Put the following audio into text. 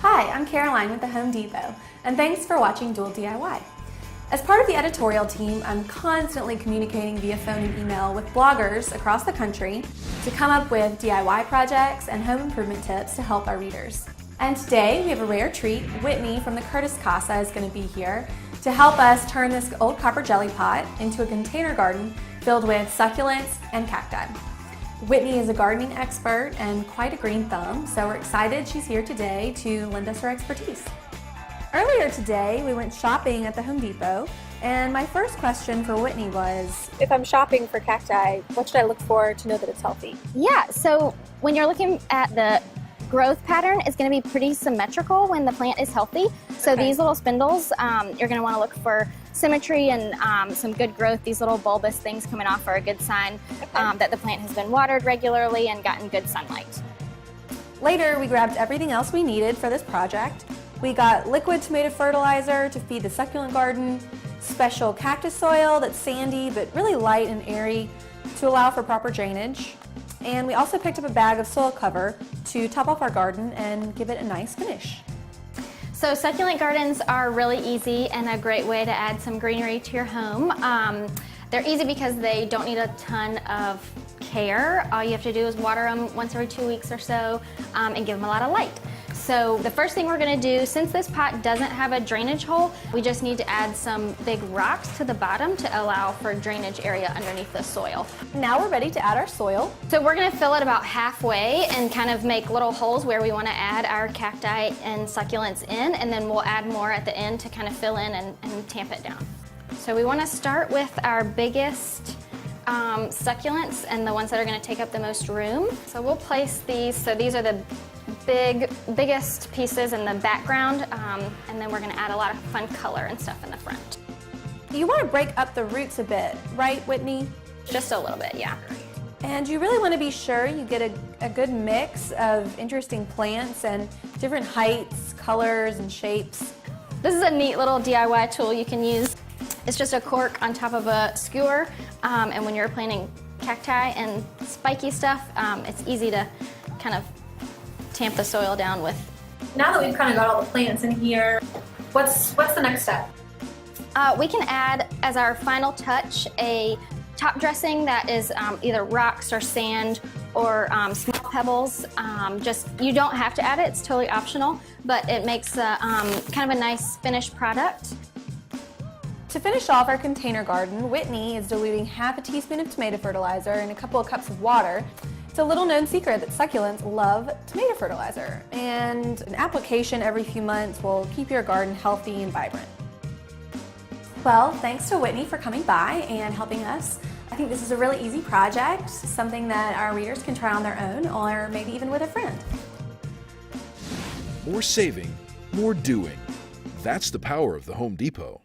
Hi, I'm Caroline with the Home Depot, and thanks for watching Dual DIY. As part of the editorial team, I'm constantly communicating via phone and email with bloggers across the country to come up with DIY projects and home improvement tips to help our readers. And today we have a rare treat. Whitney from the Curtis Casa is going to be here to help us turn this old copper jelly pot into a container garden filled with succulents and cacti. Whitney is a gardening expert and quite a green thumb, so we're excited she's here today to lend us her expertise. Earlier today, we went shopping at the Home Depot, and my first question for Whitney was, if I'm shopping for cacti, what should I look for to know that it's healthy? Yeah, so when you're looking at the growth pattern, it's going to be pretty symmetrical when the plant is healthy. So these little spindles, you're going to want to look for symmetry and some good growth. These little bulbous things coming off are a good sign that the plant has been watered regularly and gotten good sunlight. Later, we grabbed everything else we needed for this project. We got liquid tomato fertilizer to feed the succulent garden, special cactus soil that's sandy but really light and airy to allow for proper drainage. And we also picked up a bag of soil cover to top off our garden and give it a nice finish. So succulent gardens are really easy and a great way to add some greenery to your home. They're easy because they don't need a ton of care. All you have to do is water them once every 2 weeks or so and give them a lot of light. So the first thing we're going to do, since this pot doesn't have a drainage hole, we just need to add some big rocks to the bottom to allow for drainage area underneath the soil. Now we're ready to add our soil. So we're going to fill it about halfway and kind of make little holes where we want to add our cacti and succulents in, and then we'll add more at the end to kind of fill in and tamp it down. So we want to start with our biggest succulents and the ones that are going to take up the most room. So we'll place these, so these are the biggest pieces in the background, and then we're going to add a lot of fun color and stuff in the front. You want to break up the roots a bit, right, Whitney? Just a little bit, yeah. And you really want to be sure you get a good mix of interesting plants and different heights, colors, and shapes. This is a neat little DIY tool you can use. It's just a cork on top of a skewer, and when you're planting cacti and spiky stuff, it's easy to kind of tamp the soil down with. Now that we've kind of got all the plants in here, what's the next step? We can add, as our final touch, a top dressing that is either rocks or sand or small pebbles. You don't have to add it, it's totally optional, but it makes kind of a nice finished product. To finish off our container garden, Whitney is diluting half a teaspoon of tomato fertilizer in a couple of cups of water. It's a little known secret that succulents love tomato fertilizer, and an application every few months will keep your garden healthy and vibrant. Well, thanks to Whitney for coming by and helping us. I think this is a really easy project, something that our readers can try on their own or maybe even with a friend. More saving, more doing. That's the power of the Home Depot.